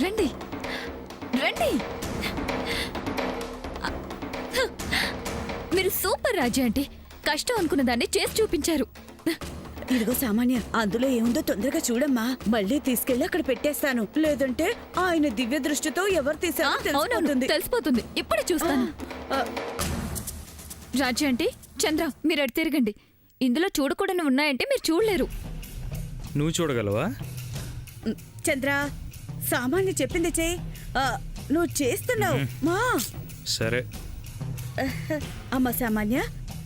రండి రండి. మీరు సూపర్ రాజీ ఆంటీ. కష్టం అనుకున్న దాన్ని చేసి చూపించారు. ఇదిగో సామాన్య, అందులో ఏముందో తొందరగా చూడమ్మా. మళ్ళీ తీసుకెళ్లి అక్కడ పెట్టేస్తాను. లేదంటే ఆయన దివ్య దృష్టితో ఎవరు తీసారో తెలిసిపోతుంది. తెలిసిపోతుంది. ఇప్పుడే చూస్తాను. రాజీ ఆంటీ, చంద్ర మీరు అటు తిరగండి. ఇందులో చూడకూడని ఉన్నాయంటే మీరు చూడలేరు. నువ్వు చూడగలవా? చంద్ర, సామాన్య చెప్పింది చెయ్యి. నువ్వు చేస్తున్నావు మా. సరే. అమ్మ సామాన్య,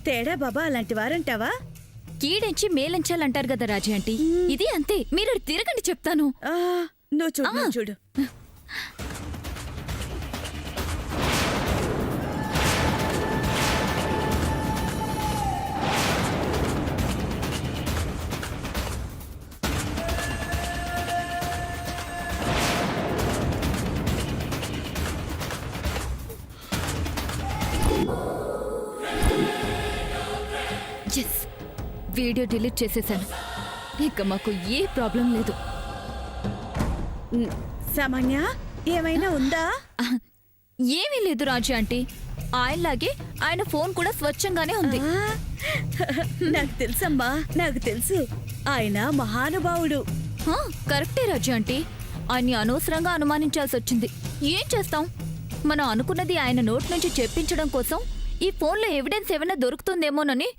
తేడా బాబా అలాంటి వారంటావా? కీడించి మేలంచాలంటారు కదా రాజీ ఆంటీ. ఇది అంతే. మీరు అటు తిరగండి చెప్తాను. నువ్వు చూడు చూడు. ఎస్, వీడియో డిలీట్ చేసేసాను. ఇక మాకు ఏ ప్రాబ్లం లేదు. సామాన్య, ఏమైనా ఉందా? ఏమీ లేదు రాజీ ఆంటీ. ఆయనలాగే ఆయన ఫోన్ కూడా స్వచ్ఛంగానే ఉంది. నాకు తెలుసమ్మా, నాకు తెలుసు. ఆయన మహానుభావుడు. కరెక్టే రాజీ ఆంటీ. ఆయన్ని అనవసరంగా అనుమానించాల్సి వచ్చింది. ఏం చేస్తాం? మనం అనుకున్నది ఆయన నోట్ నుంచి చెప్పించడం కోసం ఈ ఫోన్లో ఎవిడెన్స్ ఏమైనా దొరుకుతుందేమోనని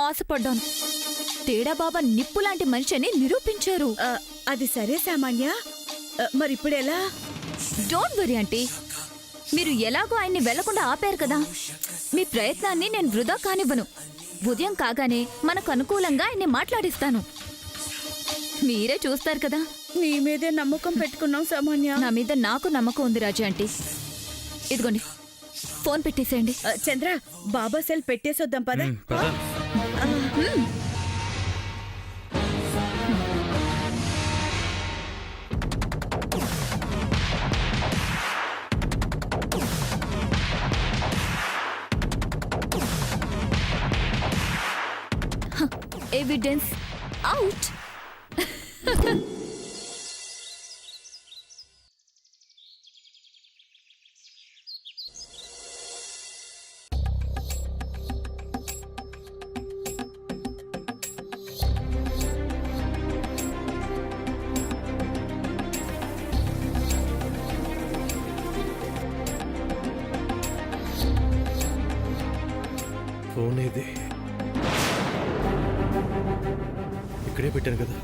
ఆశపడ్డాను. తేడా బాబా నిప్పు లాంటి మనిషి అని నిరూపించారు. అది సరే సామాన్య, మరిప్పుడెలా? Don't worry aunty. మీరు ఎలాగో ఆయన్ని వెళ్లకుండా ఆపారు కదా. మీ ప్రయత్నాన్ని నేను వృధా కానివ్వను. ఉదయం కాగానే మనకు అనుకూలంగా ఆయన్ని మాట్లాడిస్తాను. మీరే చూస్తారు కదా. నీ మీదే నమ్మకం పెట్టుకున్నాం సామాన్య. నా మీద నాకు నమ్మకం ఉంది రాజీ ఆంటీ. ఇదిగోండి, ఫోన్ పెట్టేసేయండి. చంద్ర, బాబా సెల్ పెట్టేసొద్దాం పద. Evidence out. ఫోన్ ఇది ఇక్కడే పెట్టాను కదా.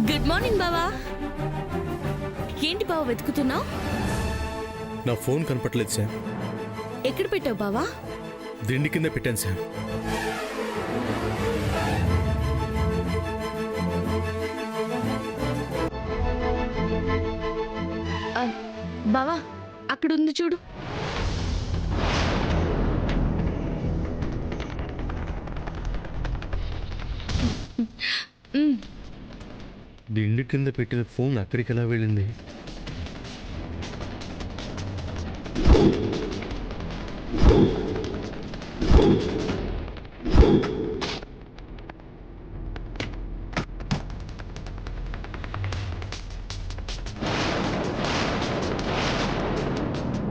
గుడ్ మార్నింగ్ బావా. ఏంటి బావా వెతుకుతున్నావు? నా ఫోన్ కనపట్లేదు శామ్. ఎక్కడ పెట్టావు బావా? దిండి కింద పెట్టాను శామ్. బావా, అక్కడ ఉంది చూడు. దిండి కింద పెట్టిన ఫోన్ అక్కడికి ఎలా వెళ్ళింది?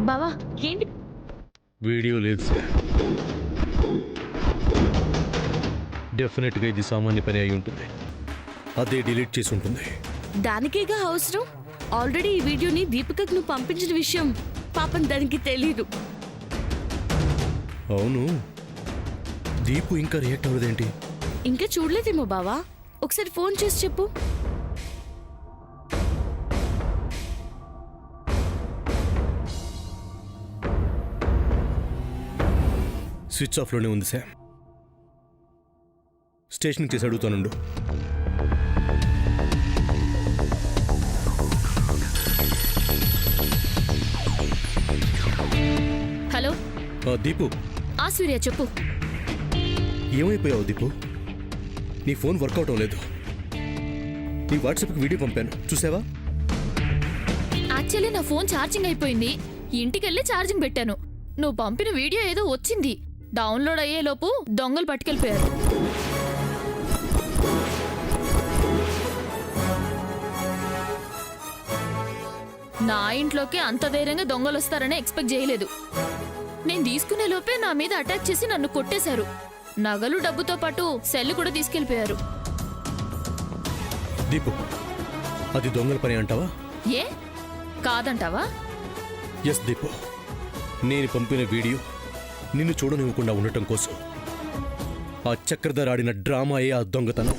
బావా ఏంటి? వీడియో లేదు సార్. డెఫినెట్గా ఇది సామాన్య పని అయి ఉంటుంది. అదే డిలీట్ చేసి ఉంటుంది. దానికేగా అవసరం. ఆల్రెడీ ఈ వీడియోని దీపికకు నువ్వు పంపించిన విషయం పాపం దానికి తెలీదు. అవును, దీపు ఇంకా రియాక్ట్ అవ్వదేంటి? ఇంకా చూడలేదేమో బావా. ఒకసారి ఫోన్ చేసి చెప్పు. స్విచ్ ఆఫ్లోనే ఉంది శామ్. స్టేషన్కి చేసి అడుగుతానుండు. హలో దీపు. సూర్య చెప్పు. ఏమైపోయావు దీపు? నీ ఫోన్ వర్క్ అవటం లేదు. నీ వాట్సాప్కి వీడియో పంపాను, చూసావా? యాక్చువల్లీ నా ఫోన్ ఛార్జింగ్ అయిపోయింది. ఇంటికెళ్ళి ఛార్జింగ్ పెట్టాను. నువ్వు పంపిన వీడియో ఏదో వచ్చింది. డౌన్లోడ్ అయ్యేలోపు దొంగలు పట్టుకెళ్ళిపోయారు. నా ఇంట్లోకి అంత ధైర్యంగా దొంగలు వస్తారని ఎక్స్పెక్ట్ చేయలేదు. నేను తీసుకునే లోపే నా మీద అటాక్ చేసి నన్ను కొట్టేశారు. నగలు డబ్బుతో పాటు సెల్ కూడా తీసుకెళ్లిపోయారు. దీపు, అది దొంగల పని అంటావా? ఏ కాదంటావా? ఎస్ దీపు, నేను పంపిన వీడియో నిన్ను చూడనివ్వకుండా ఉండటం కోసం ఆ చక్రధర్ ఆడిన డ్రామాయే ఆ దొంగతనం.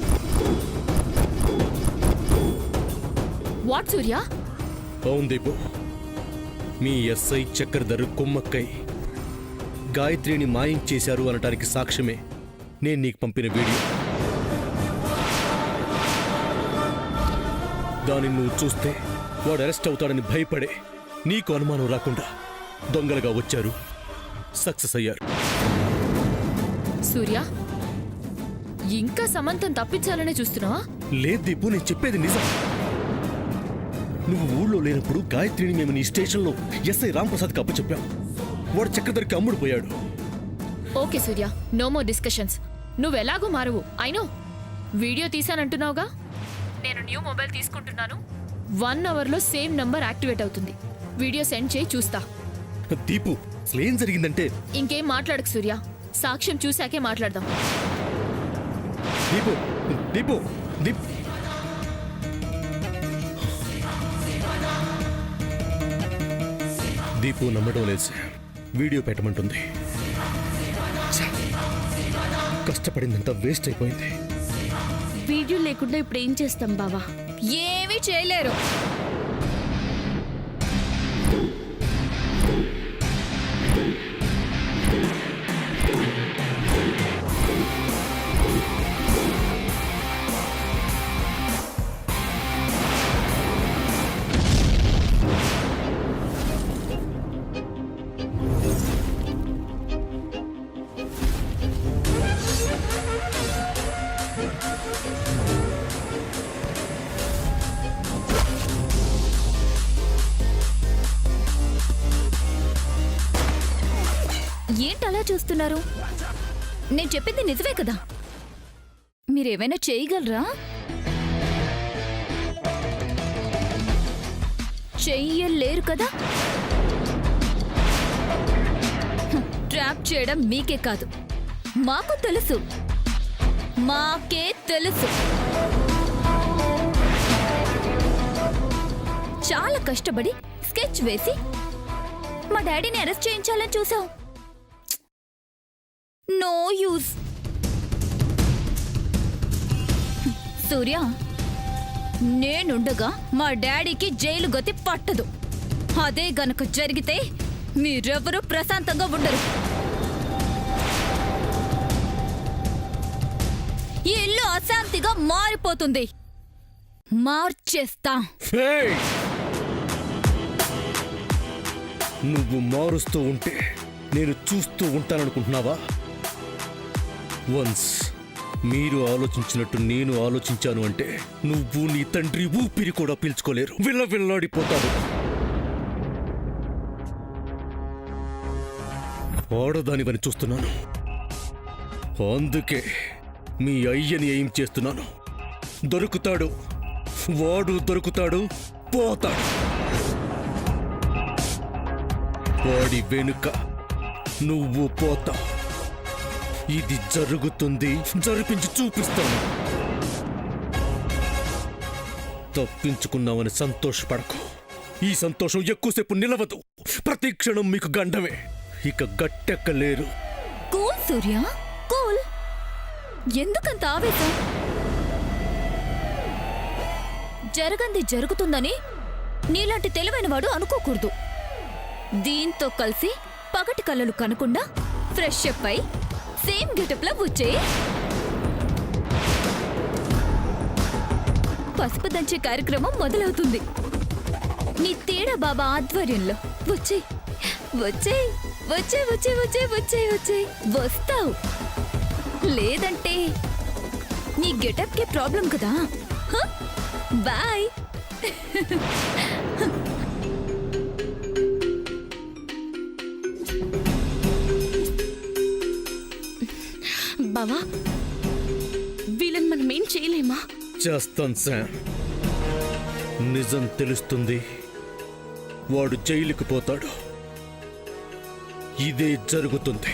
వాట్ సూర్య? అవును దీపు, మీ ఎస్ఐ చక్రధర్ కుమ్మక్కై గాయత్రిని మాయం చేశారు అనటానికి సాక్ష్యమే నేను నీకు పంపిన వీడియో. దానిని నువ్వు చూస్తే వాడు అరెస్ట్ అవుతాడని భయపడే నీకు అనుమానం రాకుండా దొంగలుగా వచ్చారు, సక్సెస్ అయ్యారు. సూర్య, ఇంకా సమంతం తప్పించాలనే చూస్తున్నావా? లేదు దీపు, నేను చెప్పేది నిజం. నువ్వు ఊళ్ళో లేనప్పుడు గాయత్రిని మేము నీ స్టేషన్లో ఎస్ఐ రాంప్రసాద్కి అప్పచెప్పాం. వాడు చక్రధర్కి అమ్ముడు పోయాడు. ఓకే సూర్య, నో మోర్ డిస్కషన్స్. నువ్వెలాగూ మారవు. అయినో వీడియో తీసానంటున్నావుగా. నేను న్యూ మొబైల్ తీసుకుంటున్నాను. 1 అవర్లో సేమ్ నంబర్ యాక్టివేట్ అవుతుంది. వీడియో సెండ్ చేయి, చూస్తా. దీపు, అసలు ఏం జరిగిందంటే... ఇంకేం మాట్లాడకు సూర్య, సాక్ష్యం చూశాకే మాట్లాడదాం. దీపు దీపు దీప్ దీపు నమ్మడం లేదు సార్. వీడియో పెట్టమంటుంది. ఛ! కష్టపడిందంతా వేస్ట్ అయిపోయింది. వీడియో లేకుండా ఇప్పుడు ఏం చేస్తాం బావా? ఏమీ చేయలేరు. ఏంటలా చూస్తున్నారు? నేను చెప్పింది నిజమే కదా. మీరేమైనా చేయగలరా? చెయ్యలేరు కదా. ట్రాప్ చేయడం మీకే కాదు, మాకు తెలుసు. మాకే తెలుసు. చాలా కష్టపడి స్కెచ్ వేసి మా డాడీని అరెస్ట్ చేయించాలని చూసాం. No use. సూర్య, నేనుండగా మా డాడీకి జైలు గతి పట్టదు. అదే గనక జరిగితే మీరెవరూ ప్రశాంతంగా ఉండరు. ఈ ఇల్లు అశాంతిగా మారిపోతుంది. మార్చేస్తా. ఏయ్! నువ్వు మారుస్తూ ఉంటే నేను చూస్తూ ఉంటాననుకుంటున్నావా? వన్స్ మీరు ఆలోచించినట్టు నేను ఆలోచించాను అంటే నువ్వు నీ తండ్రి ఊపిరి కూడా పీల్చుకోలేరు. విల్లవిల్లాడిపోతారు. ఆడదానివని చూస్తున్నాను, అందుకే మీ అయ్యని ఏం చేస్తున్నాను. దొరుకుతాడు, వాడు దొరుకుతాడు, పోతాడు. వాడి వెనుక నువ్వు పోతావు. ఇది జరుగుతుంది, జరిపించి చూపిస్తాను. తప్పించుకున్నావని సంతోషపడకు. ఈ సంతోషం ఎక్కువసేపు నిలవదు. ప్రతి క్షణం మీకు గండమే. ఇక గట్టెక్కలేరు. కూల్ సూర్య, కూల్. ఎందుకంత ఆవేశం? జరగంది జరుగుతుందని నీలాంటి తెలివైన వాడు అనుకోకూడదు. దీంతో కలిసి పగటి కళ్ళలు కనకుండా ఫ్రెష్ అప్ అయి సేమ్ గెటప్ లో వచ్చే పసుపు దంచే కార్యక్రమం మొదలవుతుంది. నీ తేడా బాబా ఆధ్వర్యంలో వచ్చే వచ్చే వచ్చే వచ్చే వచ్చే వచ్చే వచ్చే వస్తావు. లేదంటే నీ గెటప్ కే ప్రాబ్లం కదా. బాయ్. బావా వీళ్ళని మనం ఏం చేయలేమా? చేస్తాను శామ్. నిజం తెలుస్తుంది, వాడు జైలుకు పోతాడు. ఇదే జరుగుతుంది.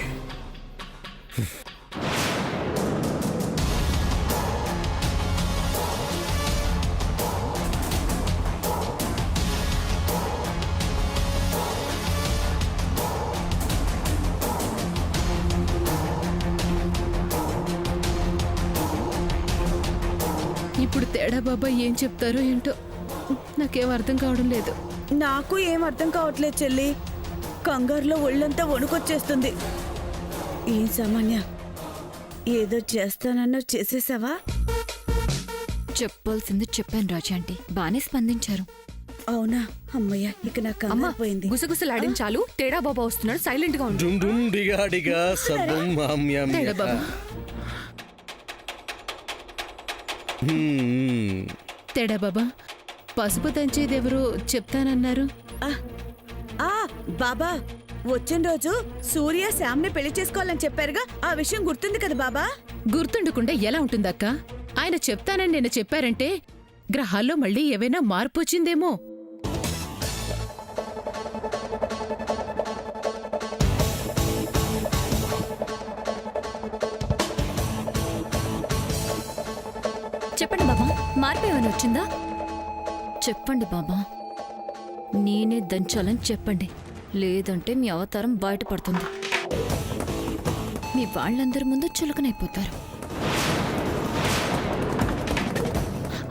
ఇప్పుడు తేడా బాబా ఏం చెప్తారో ఏంటో నాకేం అర్థం కావడం లేదు. నాకు ఏం అర్థం కావట్లేదు చెల్లి. కంగారులో ఒళ్ళంతా వణుకొచ్చేస్తుంది. ఏం సామాన్య, ఏదో చేస్తానన్నా చేసేసావా? చెప్పాల్సింది చెప్పాను రాజా ఆంటీ, బానే స్పందించారు. అవునా? అమ్మయ్య, ఇక నాకు కంగారు పోయింది. గుసగుసలాడించాలు. తేడా బాబా వస్తున్నాడు, సైలెంట్ గా ఉండు. డుండుండిగాడిగా సబ్బం మామ్యామ్య. తేడా బాబా తేడా బాబా పసుపు దంచేదెవరో చెప్తానన్నారు. ఆ బాబా, వచ్చిన రోజు సూర్య శ్యామ్ని పెళ్లి చేసుకోవాలని చెప్పారుగా, ఆ విషయం గుర్తుంది కదా బాబా? గుర్తుండకుండా ఎలా ఉంటుందక్క? ఆయన చెప్తానని నేను చెప్పారంటే గ్రహాల్లో మళ్ళీ ఏవైనా మార్పు వచ్చిందేమో. చెప్పండి బాబా, మార్పు ఏమైనా వచ్చిందా? చెప్పండి బాబా, నేనే దంచాలని చెప్పండి, లేదంటే మీ అవతారం బయటపడుతుంది. మీ వాళ్ళందరి ముందు చులకనైపోతారు.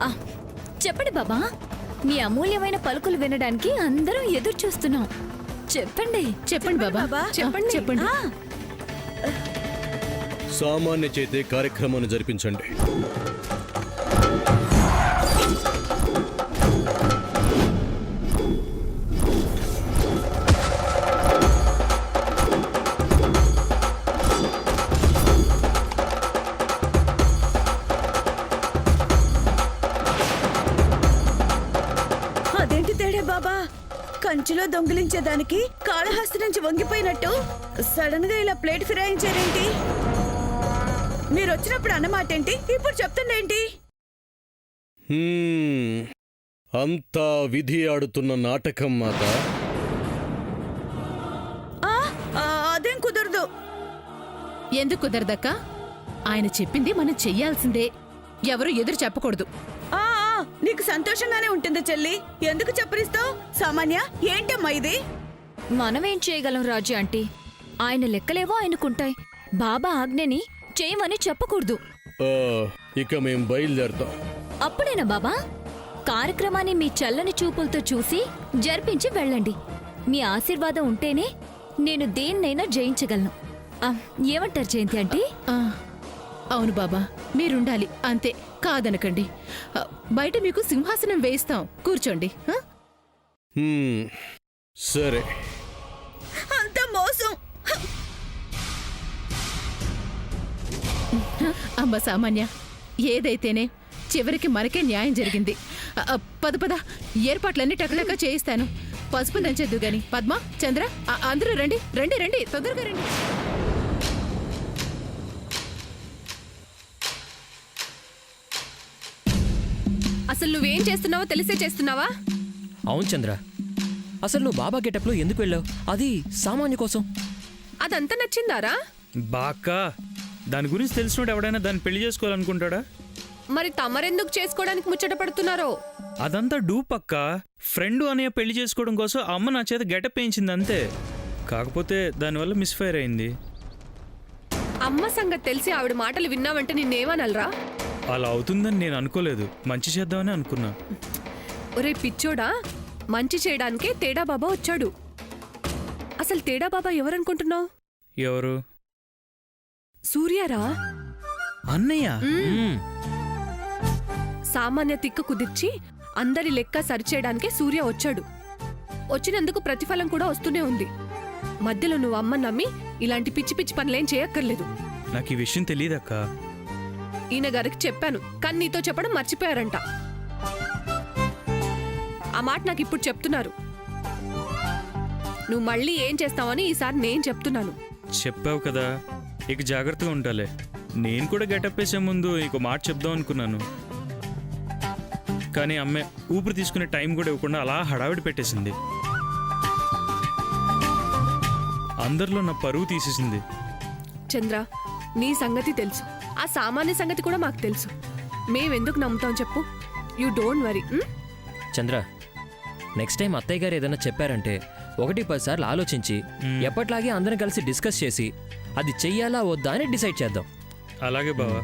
ఆ, చెప్పండి బాబా, మీ అమూల్యమైన పలుకులు వినడానికి అందరం ఎదురు చూస్తున్నాం. చెప్పండి. చెప్పండి బాబా చెప్పండి చెప్పండి. ఆ, సామాన్య చేతే కార్యక్రమాన్ని జరిపించండి. అదేంటి తేడే బాబా, కంచిలో దొంగిలించేదానికి కాళహస్తి నుంచి వంగిపోయినట్టు సడన్ గా ఇలా ప్లేట్ ఫిరాయించారేంటి? మీరు వచ్చినప్పుడు అన్నమాట ఏంటి, ఇప్పుడు చెప్తుండేంటి? అంతా విధి ఆడుతున్న నాటకం మాత. ఆ, ఆ, అదేం కుదరదు. ఎందుకు కుదరదక్క? ఆయన చెప్పింది మనం చెయ్యాల్సిందే, ఎవరు ఎదురు చెప్పకూడదు. ఆ, ఆ, నీకు సంతోషంగానే ఉంటుంది చెల్లి, ఎందుకు చెప్పరిస్తావు? సామాన్య, ఏంటమ్మా ఇది? మనమేం చేయగలం రాజు ఆంటీ? ఆయన లెక్కలేవో ఆయనకుంటాయి. బాబా ఆజ్ఞని చేయమని చెప్పకూడదు. ఆ, ఇక మేం బయలుదేరతాం. అప్పుడేనా బాబా? కార్యక్రమాన్ని మీ చల్లని చూపులతో చూసి జరిపించి వెళ్ళండి. మీ ఆశీర్వాదం ఉంటేనే నేను దేన్నైనా జయించగలను. ఏమంటారు జయంతి ఆంటీ? ఆ, అవును బాబా, మీరుండాలి అంతే, కాదనకండి. బయట మీకు సింహాసనం వేయిస్తాం, కూర్చోండి. ఆ? సరే. అంత మోసం. అమ్మ సామాన్య, ఏదైతేనే చివరికి మనకే న్యాయం జరిగింది. పద పద, ఏర్పాట్లన్నీ టకటక చేయిస్తాను. పసుపు దంచేద్దు గాని. పద్మ, చంద్ర, అందరూ రండి రండి రండి, తొందరగా రండి. అసలు నువ్వేం చేస్తున్నావో తెలిసే చేస్తున్నావా? అవును చంద్ర, అసలు నువ్వు బాబా గెటప్లో ఎందుకు వెళ్ళావు? అది సామాన్య కోసం. అదంతా నచ్చిందారా? బాకా దాని గురించి తెలిసినోడు ఎవడైనా దాన్ని పెళ్లి చేసుకోవాలనుకుంటాడా? మరి తమరెందుకు చేసుకోవడానికి ముచ్చట పడుతున్నారో? అదంతా డూప్ అక్క. ఫ్రెండ్ అనే పెళ్లి చేసుకోవడం కోసం అమ్మ నా చేత గెటప్ వేయించింది అంతే. కాకపోతే దానివల్ల మిస్ఫైర్ అయింది. అమ్మ సంగతి తెలిసి ఆవిడ మాటలు విన్నావంటే నిన్నేమనలరా? అలా అవుతుందని నేను అనుకోలేదు, మంచి చేద్దామని అనుకున్నా. ఒరే పిచ్చోడా, మంచి చేయడానికే తేడా బాబా వచ్చాడు. అసలు తేడా బాబా ఎవరనుకుంటున్నావు? ఎవరు? సూర్యారా. అన్నయ్య. సామాన్య తిక్క కుదిర్చి అందరి లెక్క సరిచేయడానికే సూర్య వచ్చాడు. వచ్చినందుకు ప్రతిఫలం కూడా వస్తూనే ఉంది. మధ్యలో నువ్వు అమ్మ నమ్మి ఇలాంటి పిచ్చి పిచ్చి పనులేం చేయక్కర్లేదు. నాకు ఈ విషయం తెలియదక్క. ఈయన గారికి చెప్పాను, కానీ నీతో చెప్పడం మర్చిపోయారంట. ఆ మాట నాకు ఇప్పుడు చెప్తున్నారు. నువ్వు మళ్ళీ ఏం చేస్తావని ఈసారి నేను చెప్తున్నాను. చెప్పావు కదా, ఇక జాగ్రత్తగా ఉండాలే. నేను కూడా గెటప్ వేసే ముందు ఇంకో మాట చెప్దాం అనుకున్నాను, కానీ అమ్మే ఊపిరి తీసుకునే టైం కూడా ఇవ్వకుండా అలా హడావిడి పెట్టేసింది. అందరిలో నా పరువు తీసేసింది. చంద్ర, నీ సంగతి తెలుసు, ఆ సామాన్య సంగతి కూడా మాకు తెలుసు. మేమెందుకు నమ్ముతాం చెప్పు? You don't worry. Chandra, next time అత్తయ్య గారు ఏదైనా చెప్పారంటే 1-10 సార్లు ఆలోచించి ఎప్పట్లాగే అందరం కలిసి డిస్కస్ చేసి అది చెయ్యాలా వద్దా అని డిసైడ్ చేద్దాం. అలాగే బావా.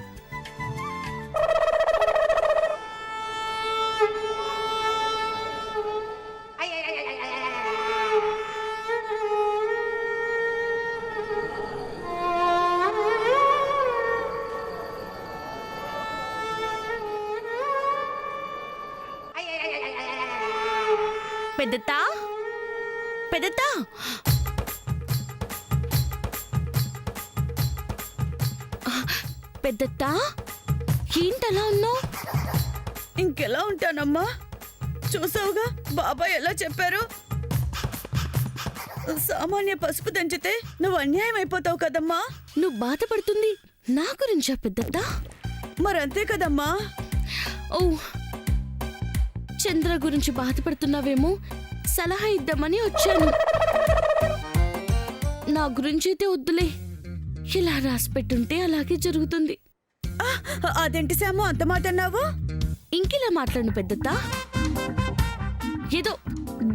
పెద్దత్తా, పెద్దత్తా, పెద్దత్తా, ఏంటలా ఉన్నావు? ఇంకెలా ఉంటానమ్మా? చూసావుగా బాబాయ్ ఎలా చెప్పారు. సామాన్య పసుపు దంచితే నువ్వు అన్యాయం అయిపోతావు కదమ్మా. నువ్వు బాధపడుతుంది నా గురించా పెద్దత్తా? మరంతే కదమ్మా. ఓ, చంద్ర గురించి బాధపడుతున్నావేమో సలహా ఇద్దామని వచ్చాను. నా గురించి అయితే వద్దులే, ఇలా రాసి పెట్టుంటే అలాగే జరుగుతుంది. అదేంటి శాము అంత మాట అన్నావు? ఇంకెలా మాట్లాడు పెద్దత్తా? ఏదో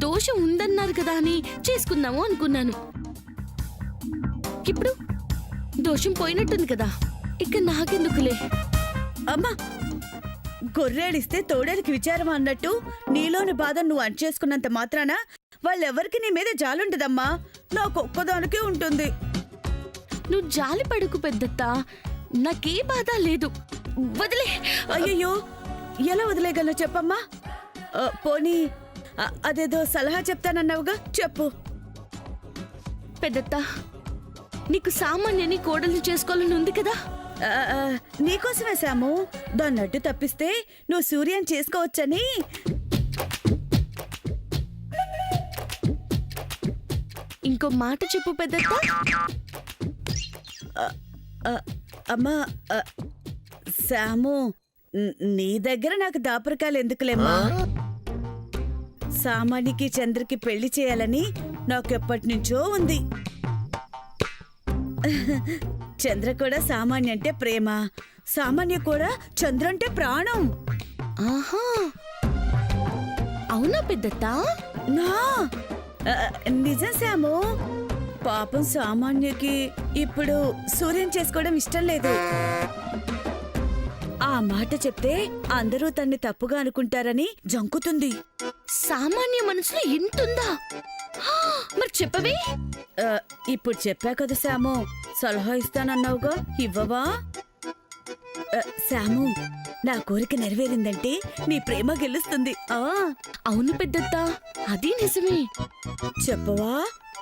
దోషం ఉందన్నారు కదా అని చేసుకుందాము అనుకున్నాను. ఇప్పుడు దోషం పోయినట్టుంది కదా, ఇక నాకెందుకులే. అమ్మా, గొర్రెడిస్తే తోడేలికి విచారం అన్నట్టు నీలోని బాధ నువ్వు అంచేసుకున్నంత మాత్రాన వాళ్ళెవరికి నీ మీద జాలుంటదమ్మా. నాకొక్కదానికే ఉంటుంది. నువ్వు జాలి పడుకు పెద్దత్తా, నాకే బాధ లేదు, వదిలే. అయ్యయ్యో, ఎలా వదిలేగలను చెప్పమ్మా. పోనీ అదేదో సలహా చెప్తానన్నావుగా, చెప్పు. పెద్దత్తా, నీకు సామాన్యని కోడలు చేసుకోవాలని ఉంది కదా. నీకోసమే శాము. దాన్నట్టు తప్పిస్తే నువ్వు సూర్యని చేసుకోవచ్చని. ఇంకో మాట చెప్పు పెద్దత్తా. అమ్మా శాము, నీ దగ్గర నాకు దాపరకాలు ఎందుకులేమ్మా. సామాన్యకి చంద్రకి పెళ్లి చేయాలని నాకెప్పటి నుంచో ఉంది. చంద్ర కూడా సామాన్య అంటే ప్రేమ, సామాన్య కూడా చంద్ర అంటే ప్రాణం. ఆహా, అవునా పెద్దత్తా? నా నిజం శాము. పాపం సామాన్యకి ఇప్పుడు సూర్యం చేసుకోవడం ఇష్టం లేదు. ఆ మాట చెప్తే అందరూ తన్ని తప్పుగా అనుకుంటారని జంకుతుంది. సామాన్య మనసులో ఇంతుందా? మరి చెప్పవే. ఇప్పుడు చెప్పా కదా శాము, సలహా ఇస్తానన్నావుగా, ఇవ్వవా? శాము, నా కోరిక నెరవేరిందంటే నీ ప్రేమ గెలుస్తుంది. అవును పెద్దత్తా, అది నిజమే. చెప్పవా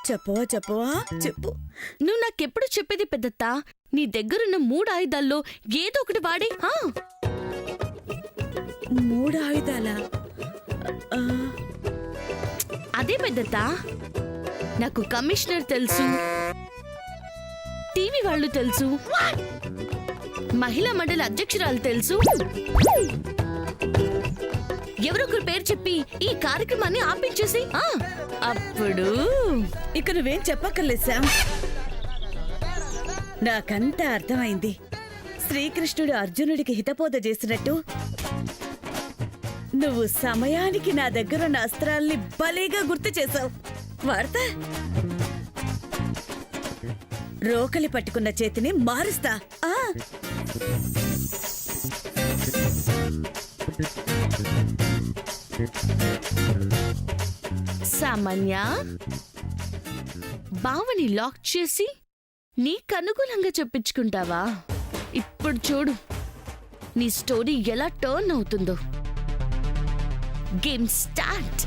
చెప్పవా చెప్పవా చెప్పు. నువ్వు నాకెప్పుడు చెప్పేది పెద్దత్తా, నీ దగ్గరున్న 3 ఆయుధాల్లో ఏదో ఒకటి వాడి. 3 ఆయుధాలా? అదే పెద్దత్తా, నాకు కమిషనర్ తెలుసు, టీవీ వాళ్ళు తెలుసు, మహిళా మండలి అధ్యక్షురాలు తెలుసు. ఎవరొకరు పేరు చెప్పి ఈ కార్యక్రమాన్ని ఆపించేసి అప్పుడు ఇక నువ్వేం చెప్పక్కర్లేదు శామ్. నాకంతా అర్థమైంది. శ్రీకృష్ణుడు అర్జునుడికి హితబోధ చేసినట్టు నువ్వు సమయానికి నా దగ్గరున్న అస్త్రాల్ని భలేగా గుర్తు చేశావు. వార్త రోకలి పట్టుకున్న చేతిని మారుస్తా. సామాన్య, బావని లాక్ చేసి నీకు అనుకూలంగా చెప్పించుకుంటావా? ఇప్పుడు చూడు నీ స్టోరీ ఎలా టర్న్ అవుతుందో. Game start.